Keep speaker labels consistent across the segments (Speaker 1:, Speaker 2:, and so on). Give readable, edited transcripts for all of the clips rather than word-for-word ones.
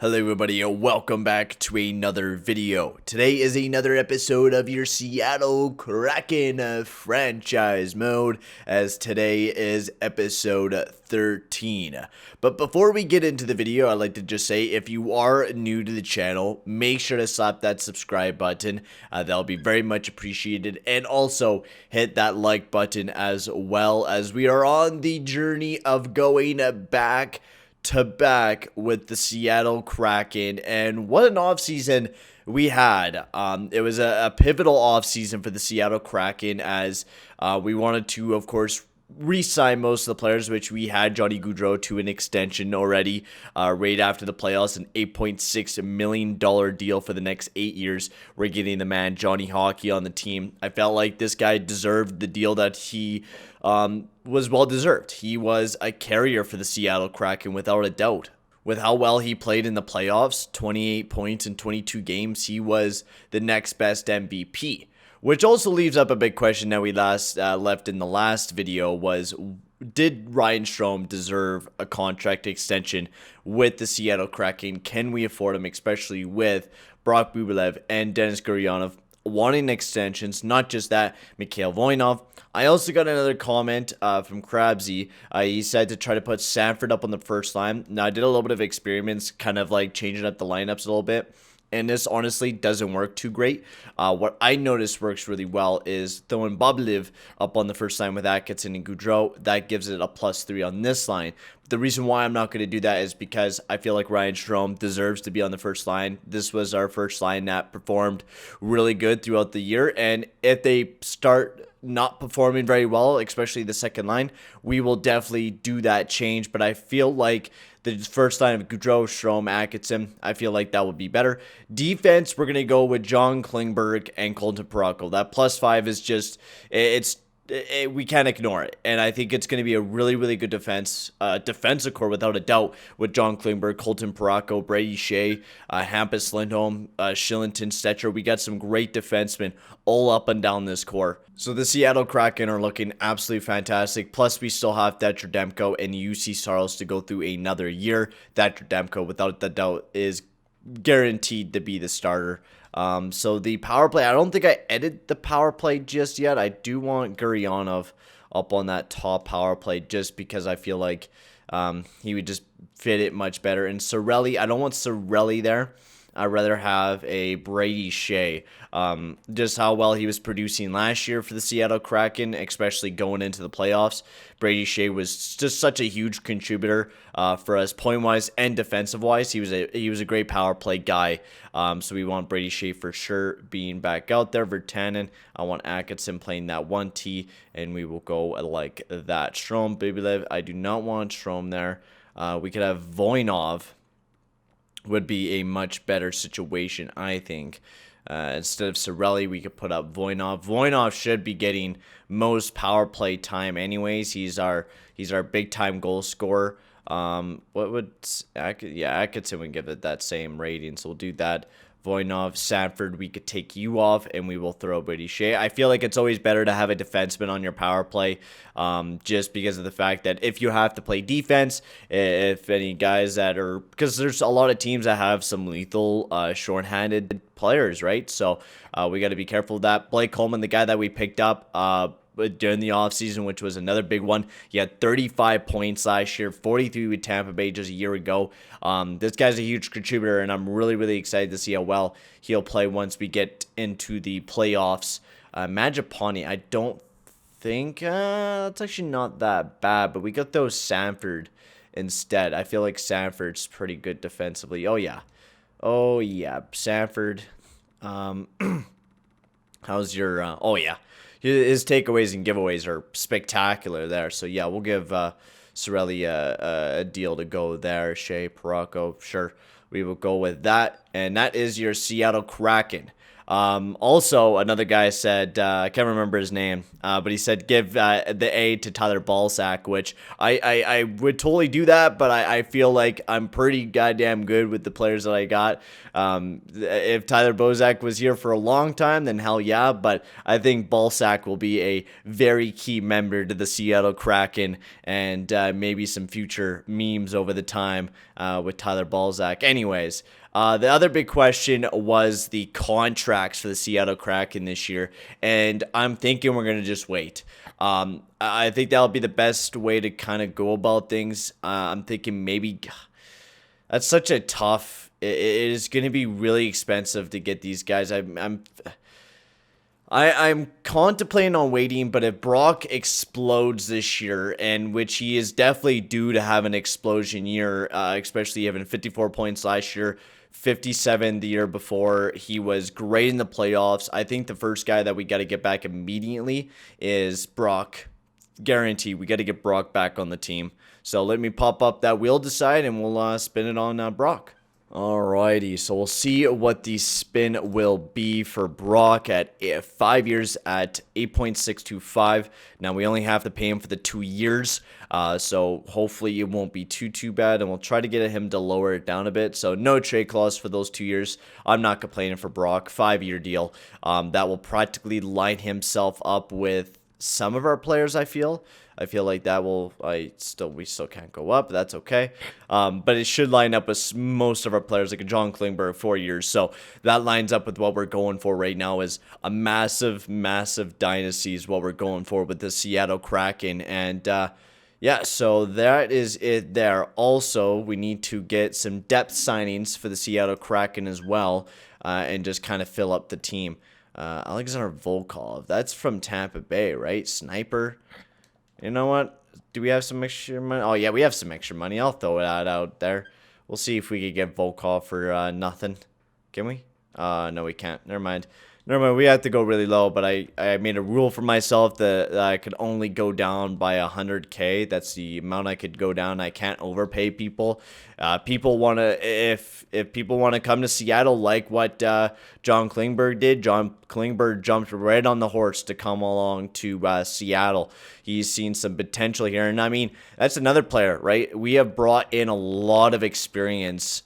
Speaker 1: Hello everybody and welcome back to another video. Today is another episode of your Seattle Kraken franchise mode, as today is episode 13. But before we get into the video, I'd like to just say, if you are new to the channel, make sure to slap that subscribe button. That'll be very much appreciated. And also hit that like button as well, as we are on the journey of going back to back with the Seattle Kraken. And what an offseason we had. It was a pivotal offseason for the Seattle Kraken, as we wanted to, of course, re-sign most of the players, which we had Johnny Gaudreau to an extension already right after the playoffs, an $8.6 million deal for the next 8 years. We're getting the man Johnny Hockey on the team. I felt like this guy deserved the deal that he was well deserved. He was a carrier for the Seattle Kraken without a doubt. With how well he played in the playoffs, 28 points in 22 games, he was the next best MVP. Which also leaves up a big question that we left in the last video was, did Ryan Strome deserve a contract extension with the Seattle Kraken? Can we afford him, especially with Brock Bubelev and Denis Gurianov wanting extensions? Not just that, Mikhail Voinov. I also got another comment from Krabsy. He said to try to put Sanford up on the first line. Now, I did a little bit of experiments, kind of like changing up the lineups a little bit, and this honestly doesn't work too great. What I noticed works really well is throwing Bubelev up on the first line with Atkinson and Gaudreau. That gives it a +3 on this line. The reason why I'm not going to do that is because I feel like Ryan Strome deserves to be on the first line. This was our first line that performed really good throughout the year, and if they start not performing very well, especially the second line, we will definitely do that change. But I feel like the first line of Gaudreau, Strome, Atkinson, I feel like that would be better. Defense, we're going to go with John Klingberg and Colton Parayko. That +5 is just, we can't ignore it. And I think it's going to be a really, really good defensive core without a doubt, with John Klingberg, Colton Parayko, Brady Shea, Hampus Lindholm, Shillington, Stetcher. We got some great defensemen all up and down this core. So the Seattle Kraken are looking absolutely fantastic. Plus, we still have Thatcher Demko and Juuse Saros to go through another year. Thatcher Demko, without the doubt, is guaranteed to be the starter. So the power play, I don't think I edited the power play just yet. I do want Gurianov up on that top power play, just because I feel like he would just fit it much better. And Cirelli, I don't want Cirelli there. I'd rather have a Brady Shea. Just how well he was producing last year for the Seattle Kraken, especially going into the playoffs. Brady Shea was just such a huge contributor for us, point-wise and defensive-wise. He was a great power play guy. So we want Brady Shea for sure being back out there. Virtanen, I want Atkinson playing that 1T, and we will go like that. Strome, Bubelev, I do not want Strome there. We could have Voinov. Would be a much better situation, I think. Instead of Cirelli, we could put up Voinov. Voinov should be getting most power play time anyways. He's our big time goal scorer. What would Atkinson would give it that same rating, so we'll do that. Voinov, Sanford, we could take you off, and we will throw Brady Shea. I feel like it's always better to have a defenseman on your power play, just because of the fact that if you have to play defense, if any guys that are, because there's a lot of teams that have some lethal shorthanded players, right? So we got to be careful of that. Blake Coleman, the guy that we picked up during the offseason, which was another big one. He had 35 points last year, 43 with Tampa Bay just a year ago. This guy's a huge contributor, and I'm really, really excited to see how well he'll play once we get into the playoffs. Mangiapane, I don't think that's actually not that bad, but we got those Sanford instead. I feel like Sanford's pretty good defensively. Oh yeah, Sanford. How's your oh yeah, his takeaways and giveaways are spectacular there. So yeah, we'll give Cirelli a deal to go there. Shea, Parayko, sure, we will go with that. and that is your Seattle Kraken. Also, another guy said, I can't remember his name, but he said give the A to Tyler Balsack, which I would totally do that, but I feel like I'm pretty goddamn good with the players that I got. If Tyler Bozak was here for a long time, then hell yeah, but I think Balsack will be a very key member to the Seattle Kraken, and maybe some future memes over the time with Tyler Balsack. Anyways, the other big question was the contracts for the Seattle Kraken this year, and I'm thinking we're going to just wait. I think that'll be the best way to kind of go about things. I'm thinking maybe that's such a tough. It is going to be really expensive to get these guys. I'm contemplating on waiting, but if Brock explodes this year, and which he is definitely due to have an explosion year, especially having 54 points last year, 57 the year before. He was great in the playoffs. I think the first guy that we got to get back immediately is Brock. Guarantee we got to get Brock back on the team. So let me pop up that wheel decide, and we'll spin it on Brock. Alrighty, so we'll see what the spin will be for Brock at 5 years at 8.625. Now, we only have to pay him for the 2 years, so hopefully it won't be too bad, and we'll try to get him to lower it down a bit. So no trade clause for those 2 years. I'm not complaining for Brock. 5-year deal. That will practically line himself up with some of our players, I feel like that will, we still can't go up, but that's okay. But it should line up with most of our players, like a John Klingberg, 4 years. So that lines up with what we're going for right now, is a massive dynasty is what we're going for with the Seattle Kraken. And yeah, so that is it there. Also, we need to get some depth signings for the Seattle Kraken as well, and just kind of fill up the team. Alexander Volkov, that's from Tampa Bay, right? Sniper. You know what? Do we have some extra money? Oh, yeah, we have some extra money. I'll throw that out there. We'll see if we can get Volkov for nothing. Can we? No, we can't. Never mind. We have to go really low, but I made a rule for myself that I could only go down by 100K. That's the amount I could go down. I can't overpay people. People want to, if people want to come to Seattle like what John Klingberg did, John Klingberg jumped right on the horse to come along to Seattle. He's seen some potential here. And I mean, that's another player, right? We have brought in a lot of experience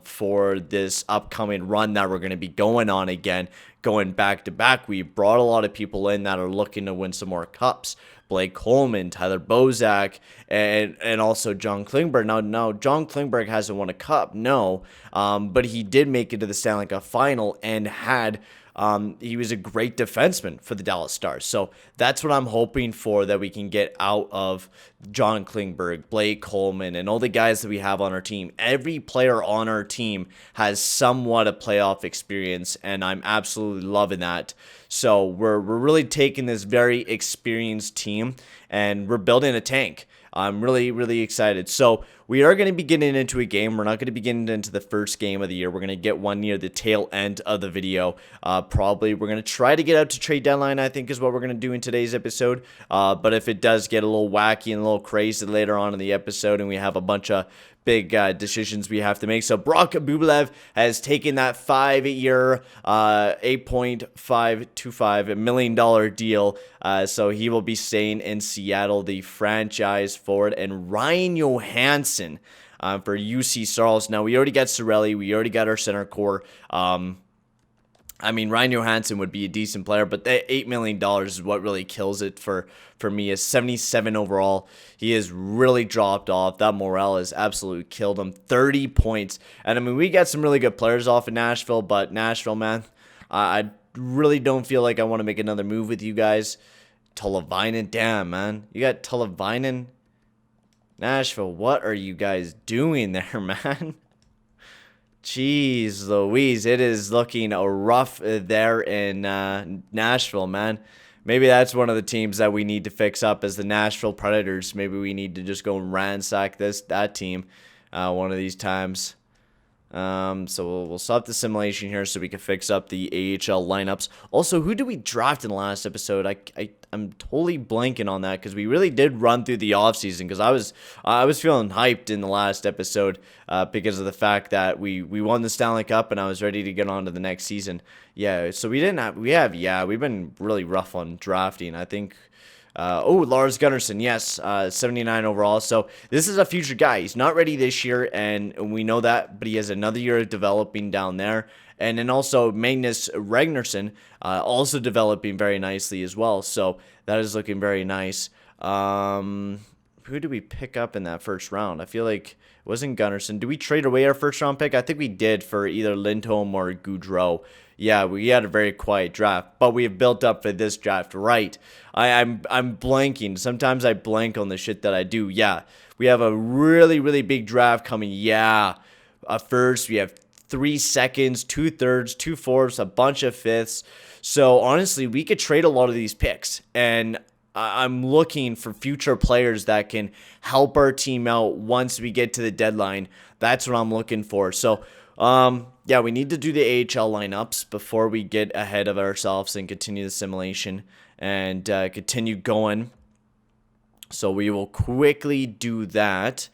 Speaker 1: for this upcoming run that we're going to be going on again. Going back to back, we brought a lot of people in that are looking to win some more cups. Blake Coleman, Tyler Bozak, and also John Klingberg. Now, John Klingberg hasn't won a cup, no, but he did make it to the Stanley Cup final and had. He was a great defenseman for the Dallas Stars. So that's what I'm hoping for, that we can get out of John Klingberg, Blake Coleman, and all the guys that we have on our team. Every player on our team has somewhat of playoff experience, and I'm absolutely loving that. So we're really taking this very experienced team, and we're building a tank. I'm really excited. So we are going to be getting into a game. We're not going to be getting into the first game of the year. We're going to get one near the tail end of the video. Probably we're going to try to get out to trade deadline, I think, is what we're going to do in today's episode. But if it does get a little wacky and a little crazy later on in the episode, and we have a bunch of big decisions we have to make. So Brock Bublev has taken that 5-year, $8.525 million deal. So he will be staying in Seattle, the franchise forward, and Ryan Johansson for Juuse Saros. Now, we already got Cirelli. We already got our center core. I mean, Ryan Johansson would be a decent player, but that $8 million is what really kills it for me. Is 77 overall. He has really dropped off. That morale has absolutely killed him. 30 points. And I mean, we got some really good players off in Nashville, but Nashville, man, I really don't feel like I want to make another move with you guys. Tulavainen, damn, man. You got Tulavainen. Nashville, what are you guys doing there, man? Jeez Louise, it is looking rough there in Nashville, man. Maybe that's one of the teams that we need to fix up as the Nashville Predators. Maybe we need to just go and ransack that team one of these times. So we'll stop the simulation here so we can fix up the AHL lineups. Also, who did we draft in the last episode? I'm totally blanking on that because we really did run through the offseason because I was feeling hyped in the last episode because of the fact that we won the Stanley Cup and I was ready to get on to the next season. Yeah, so we've been really rough on drafting. I think Lars Gunnarsson, yes, 79 overall. So this is a future guy. He's not ready this year, and we know that, but he has another year of developing down there. And then also Magnus Ragnarsson, also developing very nicely as well. So that is looking very nice. Who did we pick up in that first round? I feel like it wasn't Gunnarsson. Did we trade away our first round pick? I think we did for either Lindholm or Gaudreau. Yeah, we had a very quiet draft, but we have built up for this draft, right? I'm blanking. Sometimes I blank on the shit that I do. Yeah, we have a really, really big draft coming. Yeah, first we have 3 seconds, 2 thirds, 2 fourths, a bunch of fifths. So honestly, we could trade a lot of these picks, and I'm looking for future players that can help our team out once we get to the deadline. That's what I'm looking for. So, yeah, we need to do the AHL lineups before we get ahead of ourselves and continue the simulation and continue going. So we will quickly do that,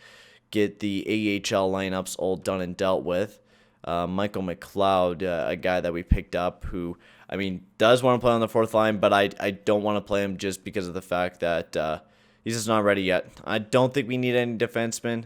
Speaker 1: get the AHL lineups all done and dealt with. Michael McLeod, a guy that we picked up who, I mean, does want to play on the fourth line, but I don't want to play him just because of the fact that he's just not ready yet. I don't think we need any defensemen.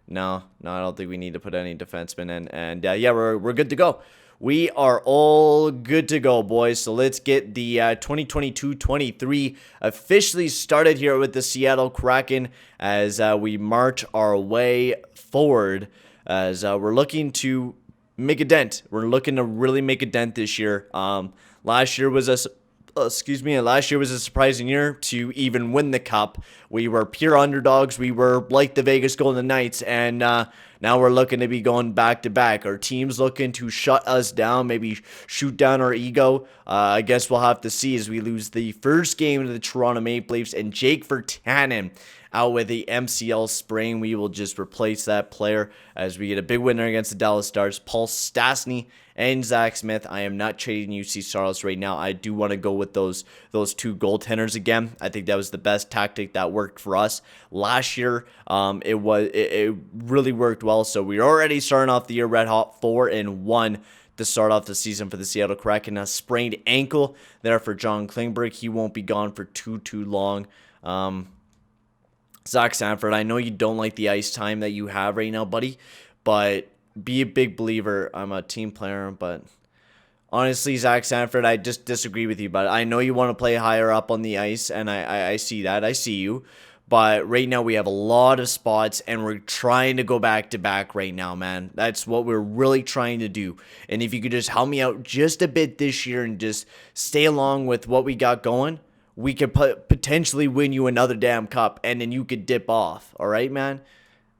Speaker 1: No, I don't think we need to put any defensemen in. And yeah, we're good to go. We are all good to go, boys. So let's get the 2022-23 officially started here with the Seattle Kraken as we march our way forward as we're looking to make a dent. We're looking to really make a dent this year. Last year was a surprising year to even win the cup. We were pure underdogs. We were like the Vegas Golden Knights, and now we're looking to be going back to back. Our team's looking to shut us down, maybe shoot down our ego. I guess we'll have to see as we lose the first game to the Toronto Maple Leafs, and Jake Virtanen out with the MCL sprain. We will just replace that player as we get a big winner against the Dallas Stars. Paul Stastny and Zach Smith. I am not trading Juuse Saros right now. I do want to go with those 2 goaltenders again. I think that was the best tactic that worked for us last year. It really worked well. So we're already starting off the year red hot, 4-1 to start off the season for the Seattle Kraken. A sprained ankle there for John Klingberg. He won't be gone for too long. Zach Sanford, I know you don't like the ice time that you have right now, buddy, but be a big believer. I'm a team player, but honestly, Zach Sanford, I just disagree with you. But I know you want to play higher up on the ice, and I see that. I see you. But right now, we have a lot of spots, and we're trying to go back-to-back right now, man. That's what we're really trying to do. And if you could just help me out just a bit this year and just stay along with what we got going, we could potentially win you another damn cup, and then you could dip off. All right, man?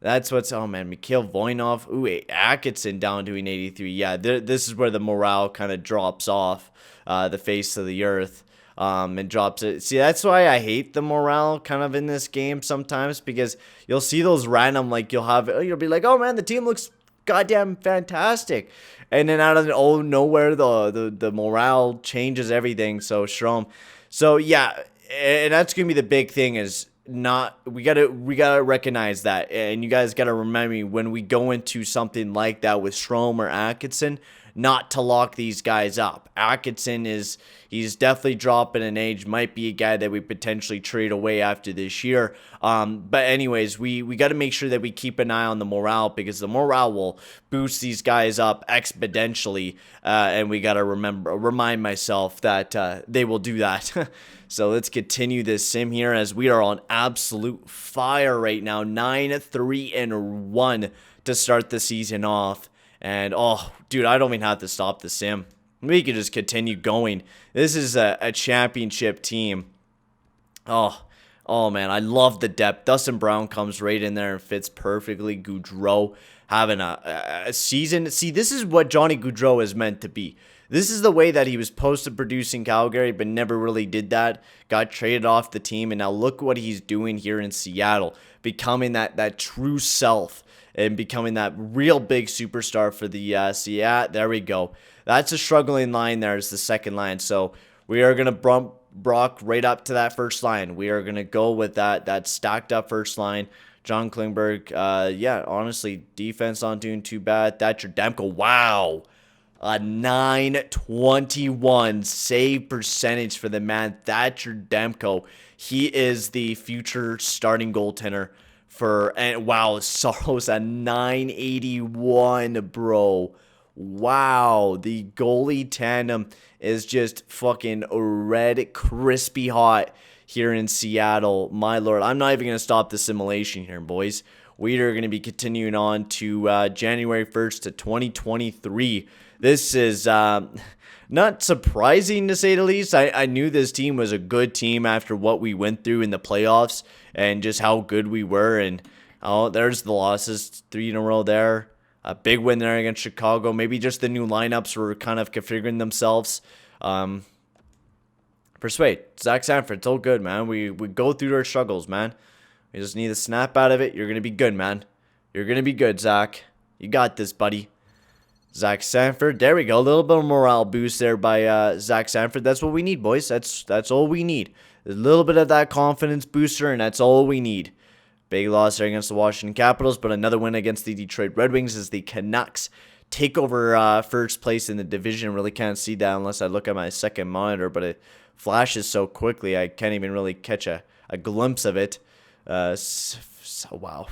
Speaker 1: That's what's... Oh, man. Mikhail Voinov. Ooh, Atkinson down to an 83. Yeah, this is where the morale kind of drops off the face of the earth and drops it. See, that's why I hate the morale kind of in this game sometimes, because you'll see those random, like, you'll be like, oh, man, the team looks goddamn fantastic. And then out of nowhere, the morale changes everything. So, Strom... So yeah, and that's gonna be the big thing is we gotta recognize that, and you guys gotta remember me when we go into something like that with Strome or Atkinson, not to lock these guys up. Atkinson he's definitely dropping in age, might be a guy that we potentially trade away after this year. But anyways, we got to make sure that we keep an eye on the morale, because the morale will boost these guys up exponentially, and we got to remind myself that they will do that. So let's continue this sim here as we are on absolute fire right now, 9-3-1 to start the season off. And, oh, dude, I don't even have to stop the sim. We can just continue going. This is a championship team. Oh, man, I love the depth. Dustin Brown comes right in there and fits perfectly. Gaudreau having a season. See, this is what Johnny Gaudreau is meant to be. This is the way that he was supposed to produce in Calgary, but never really did that. Got traded off the team, and now look what he's doing here in Seattle, becoming that true self. and becoming that real big superstar for the Seattle. There we go. That's a struggling line there is the second line. So we are going to bump Brock right up to that first line. We are going to go with that stacked up first line. John Klingberg, yeah, honestly, defense not doing too bad. Thatcher Demko, wow. A 921 save percentage for the man Thatcher Demko. He is the future starting goaltender for, and wow, Saros a 981, bro. Wow, the goalie tandem is just fucking red, crispy hot here in Seattle. My lord, I'm not even going to stop the simulation here, boys. We are going to be continuing on to January 1st to 2023. This is not surprising to say the least. I knew this team was a good team after what we went through in the playoffs and just how good we were. And oh, there's the losses, 3 in a row there. A big win there against Chicago. Maybe just the new lineups were kind of configuring themselves. Persuade. Zach Sanford, it's all good, man. We go through our struggles, man. We just need to snap out of it. You're going to be good, man. You're going to be good, Zach. You got this, buddy. Zach Sanford. There we go. A little bit of morale boost there by Zach Sanford. That's what we need, boys. That's all we need. A little bit of that confidence booster, and that's all we need. Big loss there against the Washington Capitals, but another win against the Detroit Red Wings as the Canucks take over first place in the division. Really can't see that unless I look at my second monitor, but it flashes so quickly I can't even really catch a glimpse of it. So wow.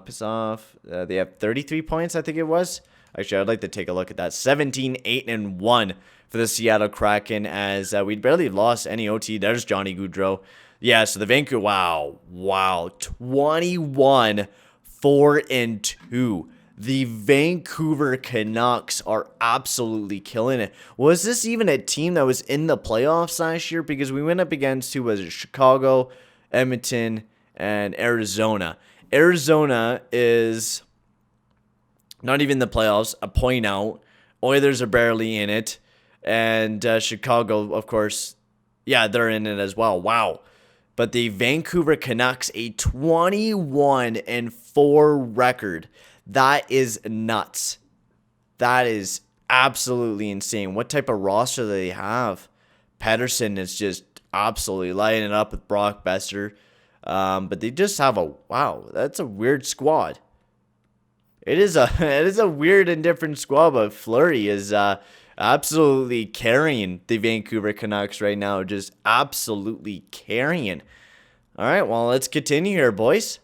Speaker 1: Piss off. They have 33 points, I think it was. Actually, I'd like to take a look at that. 17-8-1 for the Seattle Kraken as we barely lost any OT. There's Johnny Gaudreau. Yeah, so the Vancouver, wow, 21-4-2. The Vancouver Canucks are absolutely killing it. Was this even a team that was in the playoffs last year? Because we went up against, who was it? Chicago, Edmonton, and Arizona. Arizona is not even in the playoffs, a point out. Oilers are barely in it. And Chicago, of course, yeah, they're in it as well. Wow. But the Vancouver Canucks, a 21-4 record. That is nuts. That is absolutely insane. What type of roster do they have? Pedersen is just absolutely lighting it up with Brock Besser. But they just have wow, that's a weird squad. It is a weird and different squad, but Fleury is absolutely carrying the Vancouver Canucks right now. Just absolutely carrying. All right, well, let's continue here, boys.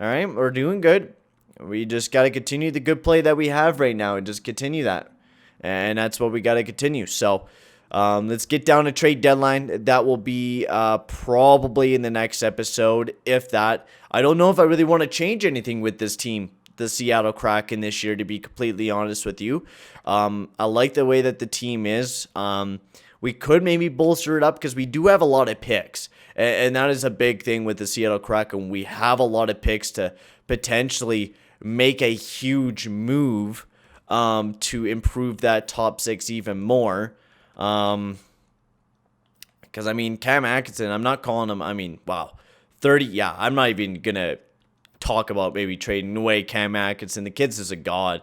Speaker 1: All right, we're doing good. We just got to continue the good play that we have right now and just continue that. And that's what we got to continue. So let's get down to trade deadline. That will be probably in the next episode, if that. I don't know if I really want to change anything with this team, the Seattle Kraken, this year, to be completely honest with you. I like the way that the team is. We could maybe bolster it up because we do have a lot of picks. And that is a big thing with the Seattle Kraken. We have a lot of picks to potentially make a huge move to improve that top 6 even more. Because, I mean, Cam Atkinson, I'm not calling him, I mean, wow. 30, yeah, I'm not even going to talk about maybe trading away Cam Atkinson. The kid's just a god.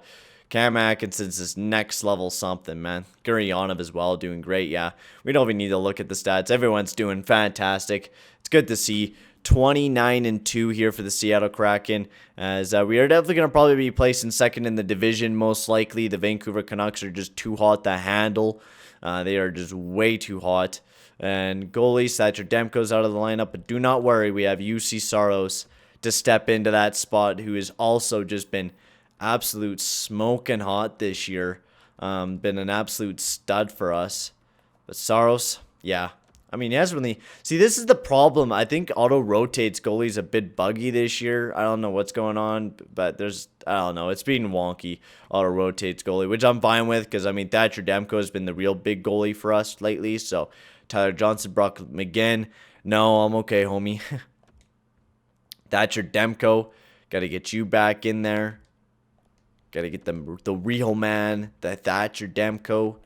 Speaker 1: Cam Atkinson's this next level something, man. Gurionov as well, doing great. Yeah, we don't even need to look at the stats. Everyone's doing fantastic. It's good to see. 29-2 here for the Seattle Kraken, as we are definitely going to probably be placing second in the division, most likely. The Vancouver Canucks are just too hot to handle. They are just way too hot. And goalie Thatcher Demko's out of the lineup, but do not worry. We have Juuse Saros to step into that spot, who has also just been absolute smoking hot this year. Been an absolute stud for us. But Saros, yeah. I mean, he hasn't really... See, this is the problem. I think auto-rotates goalie's a bit buggy this year. I don't know what's going on, but there's... I don't know. It's being wonky. Auto-rotates goalie, which I'm fine with, because, I mean, Thatcher Demko has been the real big goalie for us lately. So, Tyler Johnson, Brock McGinn. No, I'm okay, homie. Thatcher Demko. Got to get you back in there. Got to get the real man, the Thatcher Demko.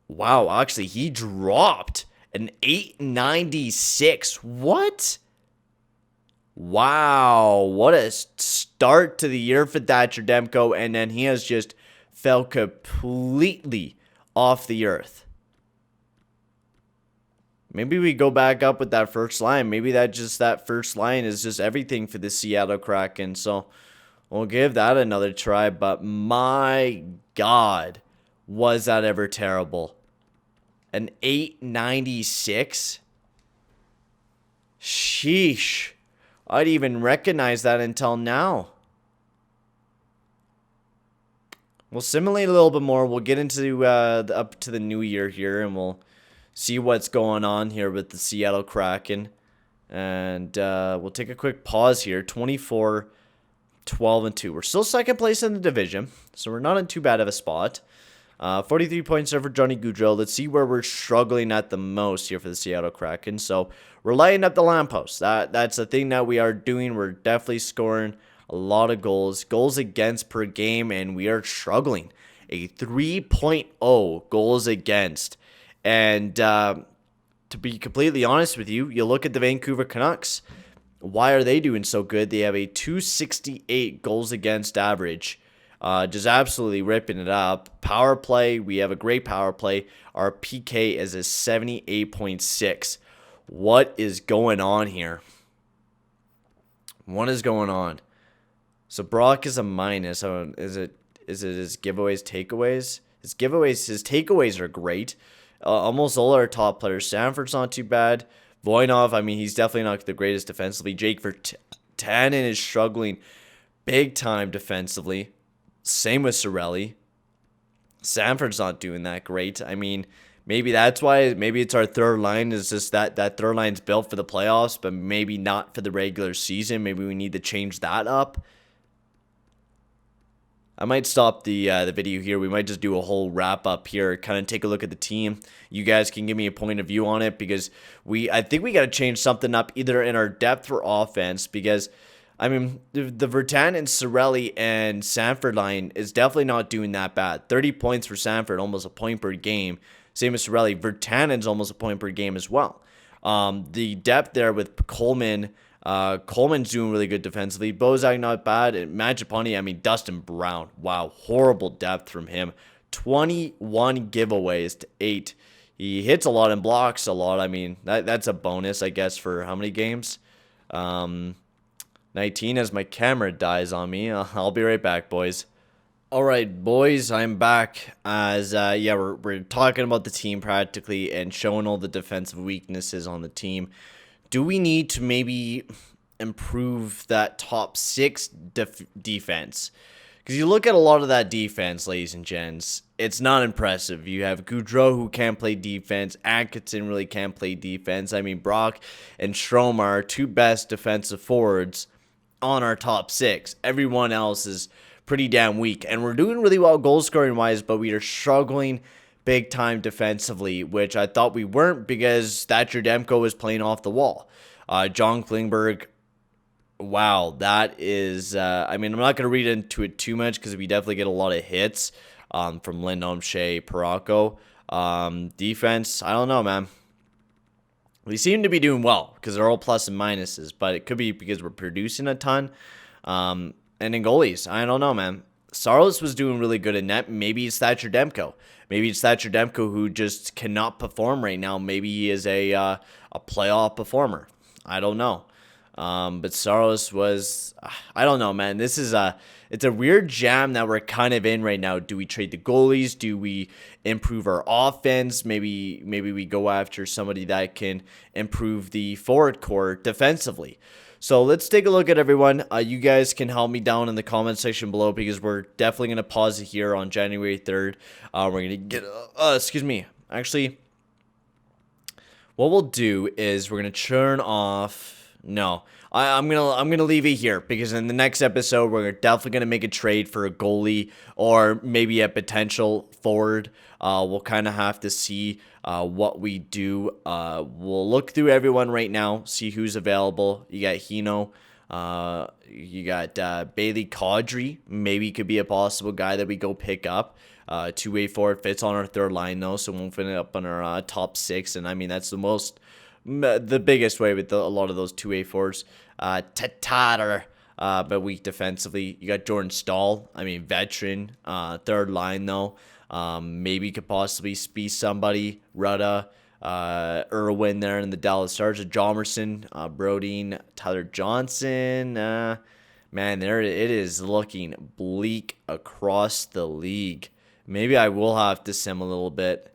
Speaker 1: Wow, actually, he dropped an 896. What? Wow, what a start to the year for Thatcher Demko, and then he has just fell completely off the earth. Maybe we go back up with that first line. Maybe that first line is just everything for the Seattle Kraken. So we'll give that another try. But my God, was that ever terrible? An 896? Sheesh. I didn't even recognize that until now. We'll simulate a little bit more. We'll get into up to the new year here, and we'll see what's going on here with the Seattle Kraken. And we'll take a quick pause here. 24, 12, and 2. We're still second place in the division, so we're not in too bad of a spot. 43 points there for Johnny Gaudreau. Let's see where we're struggling at the most here for the Seattle Kraken. So we're lighting up the lamppost. That's the thing that we are doing. We're definitely scoring a lot of goals against per game, and we are struggling. A 3.0 goals against. And to be completely honest with you, you look at the Vancouver Canucks. Why are they doing so good? They have a 268 goals against average. Just absolutely ripping it up. Power play, we have a great power play. Our PK is a 78.6. What is going on here? What is going on? So Brock is a minus. Is it his giveaways, takeaways? His takeaways are great. Almost all our top players. Sanford's not too bad. Voinov, I mean, he's definitely not the greatest defensively. Jake Virtanen is struggling big time defensively. Same with Cirelli. Sanford's not doing that great. I mean, maybe that's why. Maybe it's our third line. Is just that third line's built for the playoffs, but maybe not for the regular season. Maybe we need to change that up. I might stop the video here. We might just do a whole wrap up here. Kind of take a look at the team. You guys can give me a point of view on it, because I think we got to change something up either in our depth or offense, because I mean, the Virtanen, Cirelli, and Sanford line is definitely not doing that bad. 30 points for Sanford, almost a point per game. Same as Cirelli. Virtanen's almost a point per game as well. The depth there with Coleman's doing really good defensively. Bozak, not bad. And Mangiapane, I mean, Dustin Brown. Wow, horrible depth from him. 21 giveaways to 8. He hits a lot and blocks a lot. I mean, that's a bonus, I guess, for how many games? 19 as my camera dies on me. I'll be right back, boys. All right, boys, I'm back as, we're talking about the team practically and showing all the defensive weaknesses on the team. Do we need to maybe improve that top 6 defense? Because you look at a lot of that defense, ladies and gents, it's not impressive. You have Gaudreau, who can't play defense. Atkinson really can't play defense. I mean, Brock and Strome are our 2 best defensive forwards on our top 6. Everyone else is pretty damn weak, and we're doing really well goal scoring wise, but we are struggling big time defensively, which I thought we weren't, because Thatcher Demko was playing off the wall. John Klingberg, wow, that is I mean, I'm not going to read into it too much, because we definitely get a lot of hits from Lindholm, Shea, Parayko. Defense, I don't know, man. We seem to be doing well, because they're all plus and minuses, but it could be because we're producing a ton. And in goalies, I don't know, man. Saros was doing really good in net. Maybe it's Thatcher Demko. Maybe it's Thatcher Demko who just cannot perform right now. Maybe he is a playoff performer. I don't know. But Saros was, I don't know, man. It's a weird jam that we're kind of in right now. Do we trade the goalies? Do we improve our offense? Maybe we go after somebody that can improve the forward core defensively. So let's take a look at everyone. You guys can help me down in the comment section below, because we're definitely going to pause it here on January 3rd. We're going to get, excuse me. Actually, what we'll do is we're going to turn off. No, I'm gonna leave it here, because in the next episode we're definitely gonna make a trade for a goalie or maybe a potential forward. We'll kind of have to see what we do. We'll look through everyone right now, see who's available. You got Hino, you got Bailey Caudry. Maybe could be a possible guy that we go pick up. 2-way forward, fits on our third line though, so won't fit up on our top 6. And I mean, that's the most the biggest way with a lot of those 2A4s. Tatar, but weak defensively. You got Jordan Stahl. I mean, veteran. Third line, though. Maybe could possibly be somebody. Rudda, Irwin there in the Dallas Stars. Jomerson, Brodeen, Tyler Johnson. Man, there it is looking bleak across the league. Maybe I will have to sim a little bit.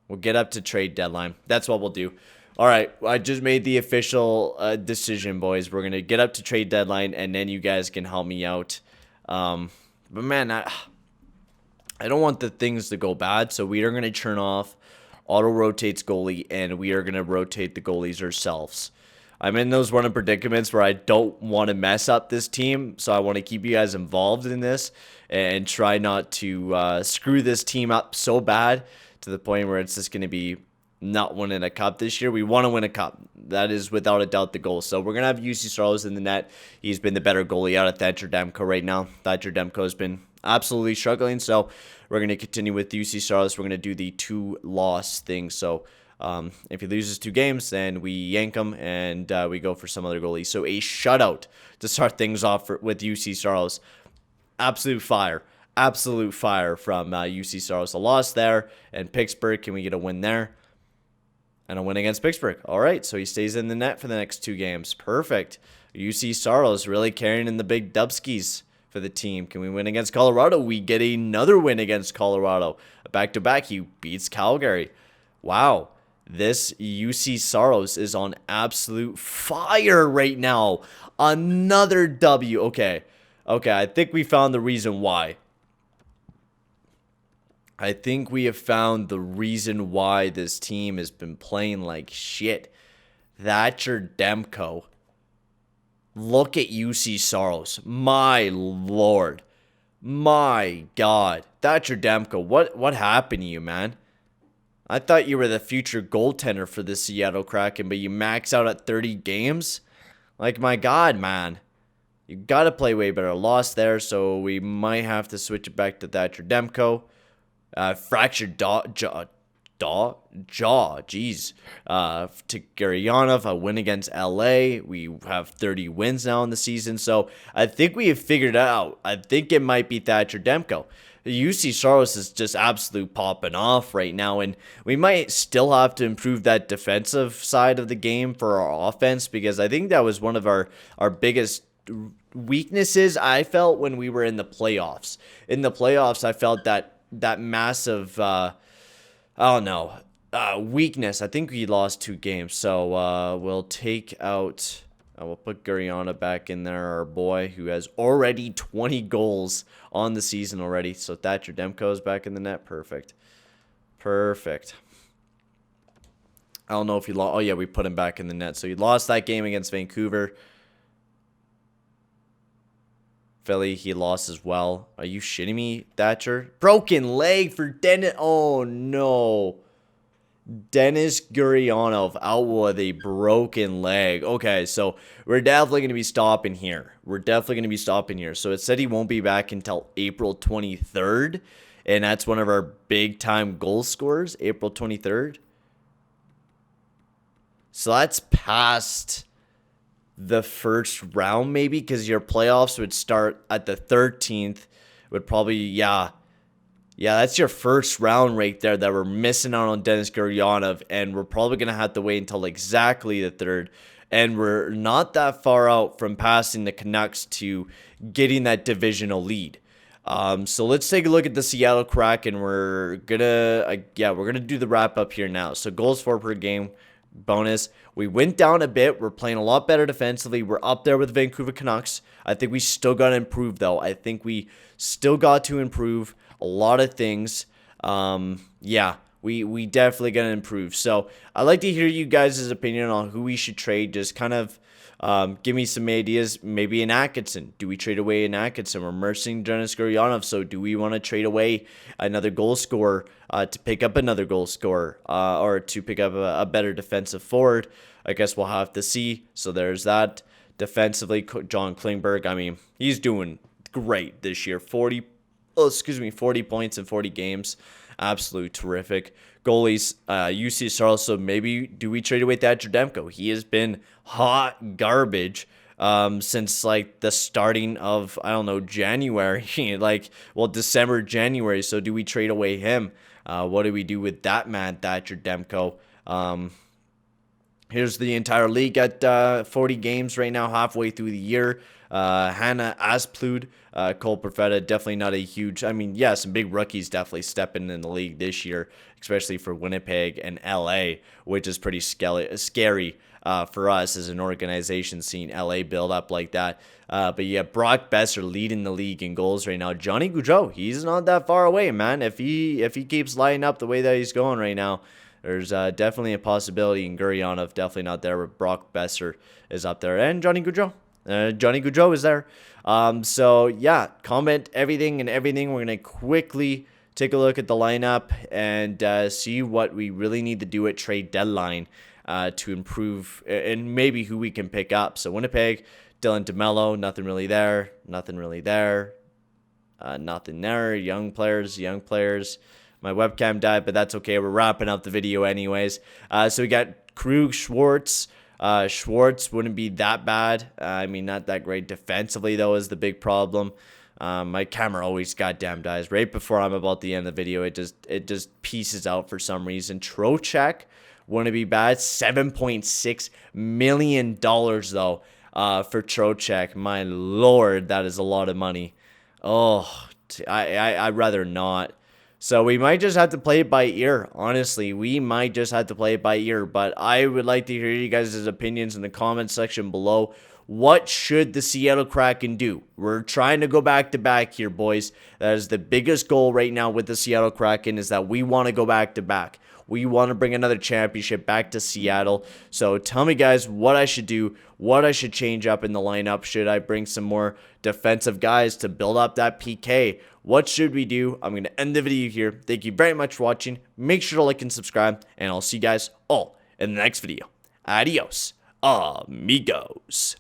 Speaker 1: We'll get up to trade deadline. That's what we'll do. All right, I just made the official decision, boys. We're going to get up to trade deadline, and then you guys can help me out. But, man, I don't want the things to go bad, so we are going to turn off auto-rotates goalie, and we are going to rotate the goalies ourselves. I'm in those running predicaments where I don't want to mess up this team, so I want to keep you guys involved in this and try not to screw this team up so bad to the point where it's just going to be not winning a cup this year. We want to win a cup. That is without a doubt the goal. So we're going to have Juuse Saros in the net. He's been the better goalie out of Thatcher Demko right now. Thatcher Demko has been absolutely struggling, so we're going to continue with Juuse Saros. We're going to do the 2-loss thing. So if he loses 2 games, then we yank him and we go for some other goalie. So a shutout to start things off with Juuse Saros. Absolute fire. Absolute fire from Juuse Saros. A loss there. And Pittsburgh, can we get a win there? And a win against Pittsburgh. All right, so he stays in the net for the next 2 games. Perfect. Juuse Saros really carrying in the big dubskis for the team. Can we win against Colorado? We get another win against Colorado. Back-to-back, he beats Calgary. Wow. This Juuse Saros is on absolute fire right now. Another W. Okay, I think we found the reason why. I think we have found the reason why this team has been playing like shit. Thatcher Demko. Look at Juuse Saros. My lord. My God. Thatcher Demko, what happened to you, man? I thought you were the future goaltender for the Seattle Kraken, but you max out at 30 games? Like, my God, man. You got to play way better. Lost there, so we might have to switch it back to Thatcher Demko. Fractured jaw, jeez. To Gurianov, a win against LA. We have 30 wins now in the season, so I think we have figured it out. I think it might be Thatcher Demko. Juuse Saros is just absolute popping off right now, and we might still have to improve that defensive side of the game for our offense, because I think that was one of our biggest weaknesses I felt when we were in the playoffs. In the playoffs, I felt that massive, weakness. I think we lost 2 games, so we'll take out... we'll put Guriana back in there, our boy, who has already 20 goals on the season already. So Thatcher Demko is back in the net. Perfect. I don't know if he lost. Oh, yeah, we put him back in the net. So he lost that game against Vancouver. Philly, he lost as well. Are you shitting me, Thatcher? Broken leg for Dennis. Oh, no. Denis Gurianov out with a broken leg. Okay, so we're definitely going to be stopping here. So it said he won't be back until April 23rd. And that's one of our big-time goal scorers, April 23rd. So that's past the first round, maybe, because your playoffs would start at the 13th. Would probably, yeah, that's your first round right there that we're missing out on Denis Gurianov, and we're probably going to have to wait until exactly the 3rd. And we're not that far out from passing the Canucks to getting that divisional lead. So let's take a look at the Seattle Kraken. We're gonna do the wrap up here now. So goals for per game bonus. We went down a bit. We're playing a lot better defensively. We're up there with Vancouver Canucks. I think we still got to improve, though. I think we still got to improve a lot of things. We definitely got to improve. So I'd like to hear you guys' opinion on who we should trade. Just kind of give me some ideas. Maybe an Atkinson. Do we trade away an Atkinson? We're mercing Denis Gurianov. So do we want to trade away another goal scorer to pick up another goal scorer or to pick up a better defensive forward? I guess we'll have to see. So there's that. Defensively, John Klingberg, I mean, he's doing great this year. 40 points in 40 games. Absolute terrific. goalies, Juuse Saros. So maybe do we trade away Thatcher Demko? He has been hot garbage since like the starting of, I don't know, January, December, January. So do we trade away him? What do we do with that man, Thatcher Demko? Here's the entire league at 40 games right now, halfway through the year. Hannah Asplund, Cole Perfetta, definitely not a huge, some big rookies definitely stepping in the league this year, especially for Winnipeg and LA, which is pretty scary for us as an organization seeing LA build up like that. But yeah, Brock Besser leading the league in goals right now. Johnny Gaudreau, he's not that far away, man. If he keeps lighting up the way that he's going right now, there's definitely a possibility. In Gurionov, definitely not there, but Brock Besser is up there. And Johnny Gaudreau. Johnny Gaudreau is there. So, yeah, comment everything. We're going to quickly take a look at the lineup and see what we really need to do at trade deadline to improve and maybe who we can pick up. So, Winnipeg, Dylan DeMello, nothing really there. Nothing really there. Nothing there. Young players. My webcam died, but that's okay. We're wrapping up the video anyways. So we got Krug, Schwartz. Schwartz wouldn't be that bad. Not that great defensively, though, is the big problem. My camera always goddamn dies. Right before I'm about the end of the video, it just pieces out for some reason. Trocheck wouldn't be bad. $7.6 million, though, for Trocheck. My lord, that is a lot of money. Oh, I'd rather not. So we might just have to play it by ear. Honestly, we might just have to play it by ear. But I would like to hear you guys' opinions in the comment section below. What should the Seattle Kraken do? We're trying to go back-to-back here, boys. That is the biggest goal right now with the Seattle Kraken, is that we want to go back-to-back. We want to bring another championship back to Seattle. So tell me, guys, what I should do, what I should change up in the lineup. Should I bring some more defensive guys to build up that PK? What should we do? I'm going to end the video here. Thank you very much for watching. Make sure to like and subscribe, and I'll see you guys all in the next video. Adios, amigos.